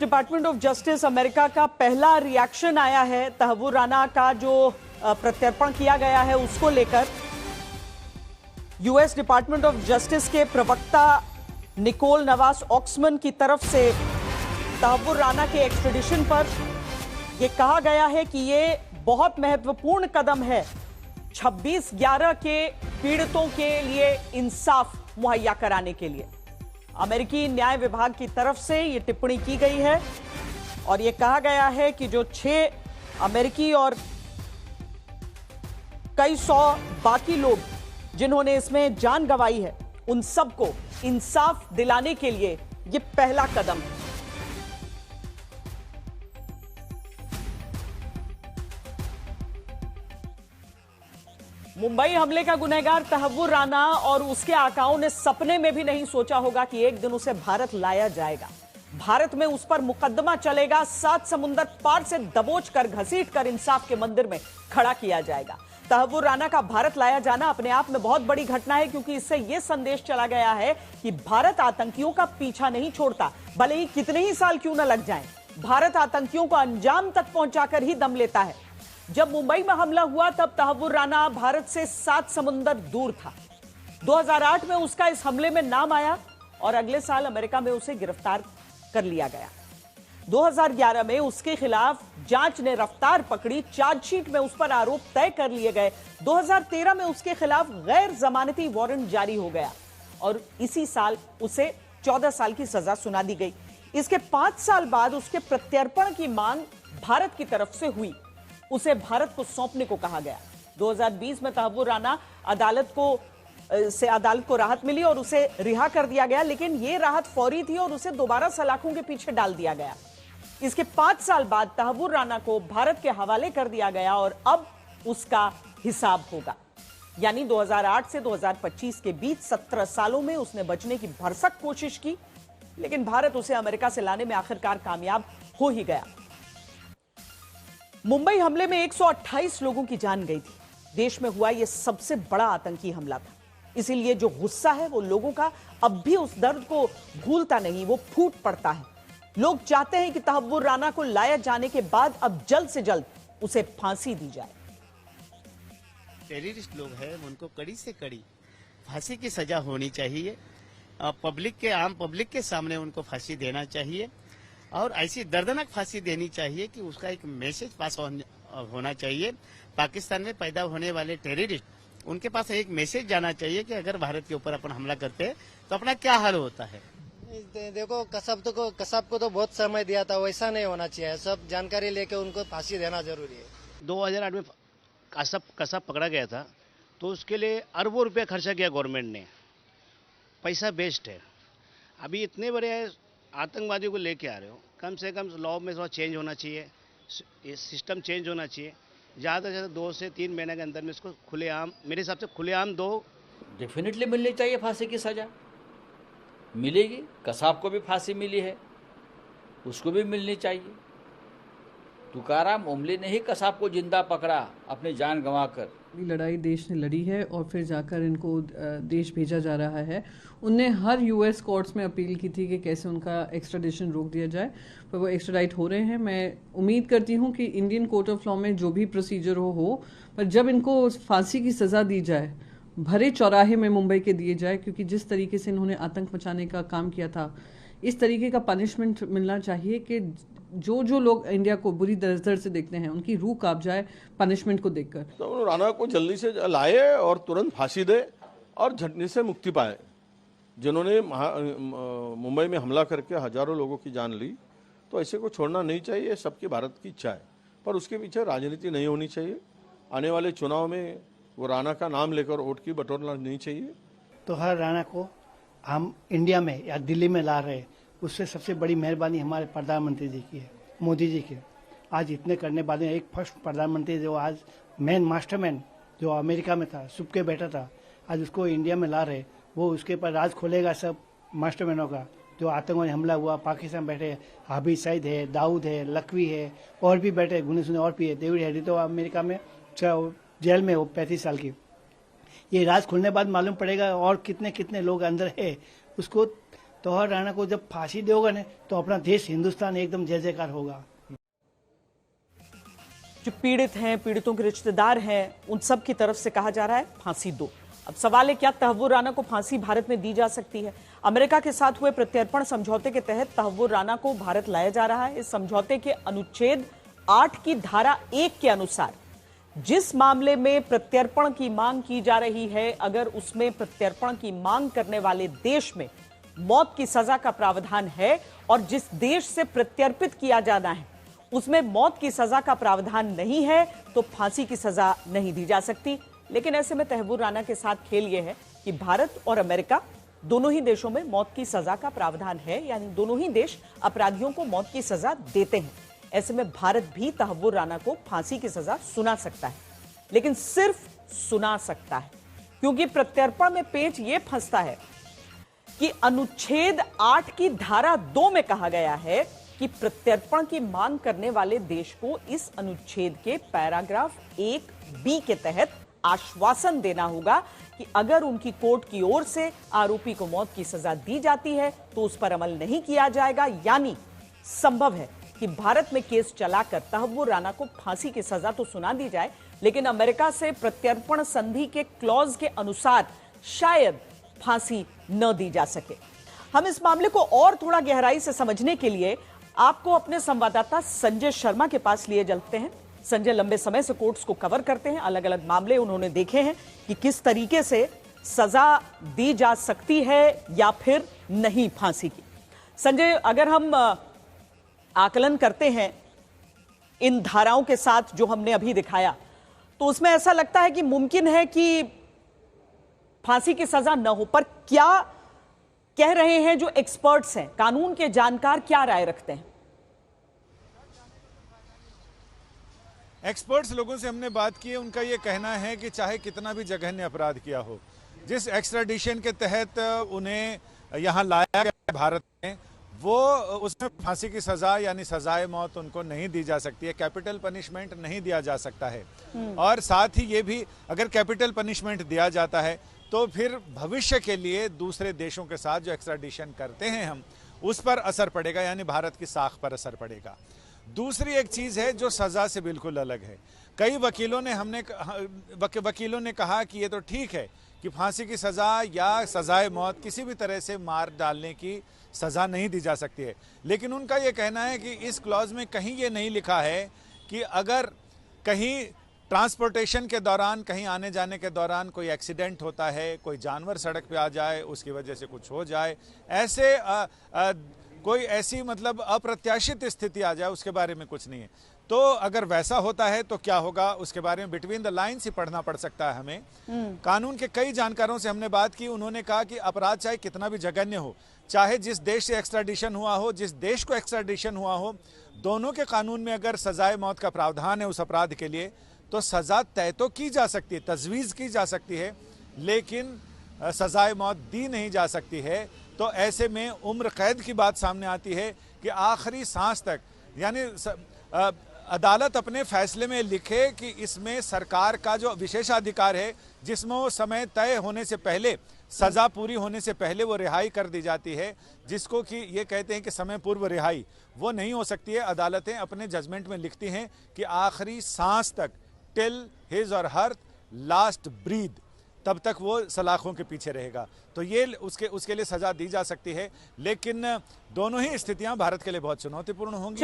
Department of justice America का पहला reaction आया है तहव्वुर राना का जो प्रत्यर्पण किया गया है उसको लेकर। यूएस डिपार्टमेंट ऑफ जस्टिस के प्रवक्ता निकोल नवास ऑक्समन की तरफ से तहव्वुर राना के एक्सट्रेडिशन पर यह कहा गया है कि यह बहुत महत्वपूर्ण कदम है 26/11 के पीड़ितों के लिए इंसाफ मुहैया कराने के लिए। अमेरिकी न्याय विभाग की तरफ से यह टिप्पणी की गई है और यह कहा गया है कि जो 6 अमेरिकी और कई सौ बाकी लोग जिन्होंने इसमें जान गंवाई है उन सबको इंसाफ दिलाने के लिए यह पहला कदम है। मुंबई हमले का गुनहगार तहव्वुर राना और उसके आकाओं ने सपने में भी नहीं सोचा होगा कि एक दिन उसे भारत लाया जाएगा। भारत में उस पर मुकदमा चलेगा, 7 समुंदर पार से दबोच कर घसीट कर इंसाफ के मंदिर में खड़ा किया जाएगा। तहव्वुर राना का भारत लाया जाना अपने आप में बहुत बड़ी घटना है, क्योंकि इससे यह संदेश चला गया है कि भारत आतंकियों का पीछा नहीं छोड़ता, भले ही कितने ही साल क्यों न लग जाएं। भारत आतंकियों को अंजाम तक पहुंचाकर ही दम लेता है। जब मुंबई में हमला हुआ तब तहव्वुर राना भारत से 7 समुंदर दूर था। 2008 में उसका इस हमले में नाम आया और अगले साल अमेरिका में उसे गिरफ्तार कर लिया गया। 2011 में उसके खिलाफ जांच ने रफ्तार पकड़ी, चार्जशीट में उस पर आरोप तय कर लिए गए। 2013 में उसके खिलाफ गैर जमानती वारंट जारी हो गया और इसी साल उसे 14 साल की सजा सुना दी गई। इसके 5 साल बाद उसके प्रत्यर्पण की मांग भारत की तरफ से हुई, उसे भारत को सौंपने को कहा गया। 2020 में तहव्वुर राना अदालत को राहत मिली और उसे रिहा कर दिया गया, लेकिन यह राहत फौरी थी और उसे दोबारा सलाखों के पीछे डाल दिया गया। इसके 5 साल बाद तहव्वुर राना को भारत के हवाले कर दिया गया और अब उसका हिसाब होगा। यानी 2008 से 2025 के बीच 17 सालों में उसने बचने की भरसक कोशिश की, लेकिन भारत उसे अमेरिका से लाने में आखिरकार कामयाब हो ही गया। मुंबई हमले में 128 लोगों की जान गई थी। देश में हुआ यह सबसे बड़ा आतंकी हमला था, इसीलिए जो गुस्सा है वो लोगों का अब भी उस दर्द को भूलता नहीं, वो फूट पड़ता है। लोग चाहते हैं कि तहव्वुर राना को लाया जाने के बाद अब जल्द से जल्द उसे फांसी दी जाए। टेररिस्ट लोग हैं, उनको कड़ी से कड़ी फांसी की सजा होनी चाहिए। आम पब्लिक के सामने उनको फांसी देना चाहिए और ऐसी दर्दनाक फांसी देनी चाहिए कि उसका एक मैसेज पास होना चाहिए। पाकिस्तान में पैदा होने वाले टेररिस्ट उनके पास एक मैसेज जाना चाहिए कि अगर भारत के ऊपर अपन हमला करते हैं तो अपना क्या हाल होता है। देखो कसाब को तो बहुत समय दिया था, वैसा नहीं होना चाहिए। सब जानकारी लेके उनको फांसी देना जरूरी है। 2008 में कसाब पकड़ा गया था तो उसके लिए अरबों रुपया खर्चा किया गवर्नमेंट ने, पैसा बेस्ट है। अभी इतने बड़े आतंकवादियों को लेके आ रहे हो, कम से कम लॉ में थोड़ा चेंज होना चाहिए, सिस्टम चेंज होना चाहिए। ज़्यादा से ज़्यादा 2 से 3 महीने के अंदर में इसको खुलेआम, मेरे हिसाब से खुलेआम दो। डेफिनेटली मिलनी चाहिए फांसी की सज़ा, मिलेगी। कसाब को भी फांसी मिली है, उसको भी मिलनी चाहिए। तुकाराम ओमले ने ही कसाब को जिंदा पकड़ा अपनी जान गंवाकर। लड़ाई देश ने लड़ी है और फिर जाकर इनको देश भेजा जा रहा है। उनने हर यूएस कोर्ट्स में अपील की थी कि कैसे उनका एक्स्ट्राडिशन रोक दिया जाए, पर वो एक्स्ट्राडाइट हो रहे हैं। मैं उम्मीद करती हूँ कि इंडियन कोर्ट ऑफ लॉ में जो भी प्रोसीजर हो, पर जब इनको फांसी की सज़ा दी जाए, भरे चौराहे में मुंबई के दिए जाए, क्योंकि जिस तरीके से इन्होंने आतंक मचाने का काम किया था, इस तरीके का पनिशमेंट मिलना चाहिए कि जो लोग इंडिया को बुरी नज़र से देखते हैं उनकी रूह कांप जाए पनिशमेंट को देखकर। तो राना को जल्दी से लाए और तुरंत फांसी दे और झटने से मुक्ति पाए। जिन्होंने मुंबई में हमला करके हजारों लोगों की जान ली, तो ऐसे को छोड़ना नहीं चाहिए। सबकी भारत की इच्छा है, पर उसके पीछे राजनीति नहीं होनी चाहिए। आने वाले चुनाव में वो राना का नाम लेकर वोट की बटोरना नहीं चाहिए। तो हर राना को हम इंडिया में या दिल्ली में ला रहे, उससे सबसे बड़ी मेहरबानी हमारे प्रधानमंत्री जी की है, मोदी जी की। आज इतने करने बाद एक फर्स्ट प्रधानमंत्री जो आज मेन मास्टरमैन जो अमेरिका में था, सुप के बैठा था, आज उसको इंडिया में ला रहे। वो उसके ऊपर राज खोलेगा सब मास्टरमैनों का। जो आतंकवादी हमला हुआ, पाकिस्तान बैठे हाफिज सईद है, दाऊद है, लखवी है, और भी बैठे गुने सुने और भी है। डेविड हेडी तो अमेरिका में जेल में हो 35 साल की। ये राज खुलने बाद मालूम पड़ेगा और कितने कितने लोग अंदर है उसको। तोहर राणा को जब फांसी दोगे ना तो अपना देश हिंदुस्तान एकदम जय जयकार होगा। जो पीड़ित हैं, पीड़ितों के रिश्तेदार हैं, उन सब की तरफ से कहा जा रहा है फांसी दो। अब सवाल है, क्या तहव्वुर राना को फांसी भारत में दी जा सकती है? अमेरिका के साथ हुए प्रत्यर्पण समझौते के तहत तहव्वुर राना को भारत लाया जा रहा है। इस समझौते के अनुच्छेद 8 की धारा 1 के अनुसार जिस मामले में प्रत्यर्पण की मांग की जा रही है, अगर उसमें प्रत्यर्पण की मांग करने वाले देश में मौत की सजा का प्रावधान है और जिस देश से प्रत्यर्पित किया जाना है उसमें मौत की सजा का प्रावधान नहीं है, तो फांसी की सजा नहीं दी जा सकती। लेकिन ऐसे में तहव्वुर राना के साथ खेल यह है कि भारत और अमेरिका दोनों ही देशों में मौत की सजा का प्रावधान है, यानी दोनों ही देश अपराधियों को मौत की सजा देते हैं। ऐसे में भारत भी तहव्वुर राना को फांसी की सजा सुना सकता है, लेकिन सिर्फ सुना सकता है, क्योंकि प्रत्यर्पण में पेच यह फंसता है कि अनुच्छेद 8 की धारा 2 में कहा गया है कि प्रत्यर्पण की मांग करने वाले देश को इस अनुच्छेद के पैराग्राफ 1B के तहत आश्वासन देना होगा कि अगर उनकी कोर्ट की ओर से आरोपी को मौत की सजा दी जाती है तो उस पर अमल नहीं किया जाएगा। यानी संभव है कि भारत में केस चलाकर तहव्वुर राना को फांसी की सजा तो सुना दी जाए, लेकिन अमेरिका से प्रत्यर्पण संधि के क्लॉज के अनुसार शायद फांसी न दी जा सके। हम इस मामले को और थोड़ा गहराई से समझने के लिए आपको अपने संवाददाता संजय शर्मा के पास लिए चलते हैं। संजय लंबे समय से कोर्ट्स को कवर करते हैं, अलग अलग मामले उन्होंने देखे हैं कि किस तरीके से सजा दी जा सकती है या फिर नहीं फांसी की। संजय, अगर हम आकलन करते हैं इन धाराओं के साथ जो हमने अभी दिखाया, तो उसमें ऐसा लगता है कि मुमकिन है कि फांसी की सजा न हो, पर क्या कह रहे हैं जो एक्सपर्ट्स हैं, कानून के जानकार क्या राय रखते हैं? एक्सपर्ट्स लोगों से हमने बात की है, उनका ये कहना है कि चाहे कितना भी जघन्य अपराध किया हो, जिस एक्स्ट्राडिशन के तहत उन्हें यहाँ लाया गया भारत में, वो उसमें फांसी की सजा यानी सजाए मौत उनको नहीं दी जा सकती है, कैपिटल पनिशमेंट नहीं दिया जा सकता है। और साथ ही ये भी अगर कैपिटल पनिशमेंट दिया जाता है तो फिर भविष्य के लिए दूसरे देशों के साथ जो एक्स्ट्राडिशन करते हैं हम, उस पर असर पड़ेगा, यानी भारत की साख पर असर पड़ेगा। दूसरी एक चीज है जो सजा से बिल्कुल अलग है। कई वकीलों ने कहा कि ये तो ठीक है कि फांसी की सजा या सजाए मौत किसी भी तरह से मार डालने की सजा नहीं दी जा सकती है, लेकिन उनका ये कहना है कि इस क्लॉज में कहीं ये नहीं लिखा है कि अगर कहीं ट्रांसपोर्टेशन के दौरान, कहीं आने जाने के दौरान कोई एक्सीडेंट होता है, कोई जानवर सड़क पे आ जाए, उसकी वजह से कुछ हो जाए, ऐसे कोई ऐसी मतलब अप्रत्याशित स्थिति आ जाए, उसके बारे में कुछ नहीं है। तो अगर वैसा होता है तो क्या होगा, उसके बारे में बिटवीन द लाइन्स ही पढ़ना पड़ सकता है हमें। कानून के कई जानकारों से हमने बात की, उन्होंने कहा कि अपराध चाहे कितना भी जघन्य हो, चाहे जिस देश से एक्स्ट्राडिशन हुआ हो, जिस देश को एक्स्ट्राडिशन हुआ हो, दोनों के कानून में अगर सजाए मौत का प्रावधान है उस अपराध के लिए, तो सजा तय तो की जा सकती है, तजवीज़ की जा सकती है, लेकिन सजाए मौत दी नहीं जा सकती है। तो ऐसे में उम्र कैद की बात सामने आती है कि आखिरी सांस तक, यानी अदालत अपने फैसले में लिखे कि इसमें सरकार का जो विशेषाधिकार है, जिसमें वो समय तय होने से पहले, सजा पूरी होने से पहले वो रिहाई कर दी जाती है, जिसको कि ये कहते हैं कि समय पूर्व रिहाई, वो नहीं हो सकती है। अदालतें अपने जजमेंट में लिखती हैं कि आखिरी सांस तक, टिल हिज और हर लास्ट ब्रीथ, तब तक वो सलाखों के पीछे रहेगा। तो ये उसके लिए सजा दी जा सकती है, लेकिन दोनों ही स्थितियां भारत के लिए बहुत चुनौतीपूर्ण होंगी।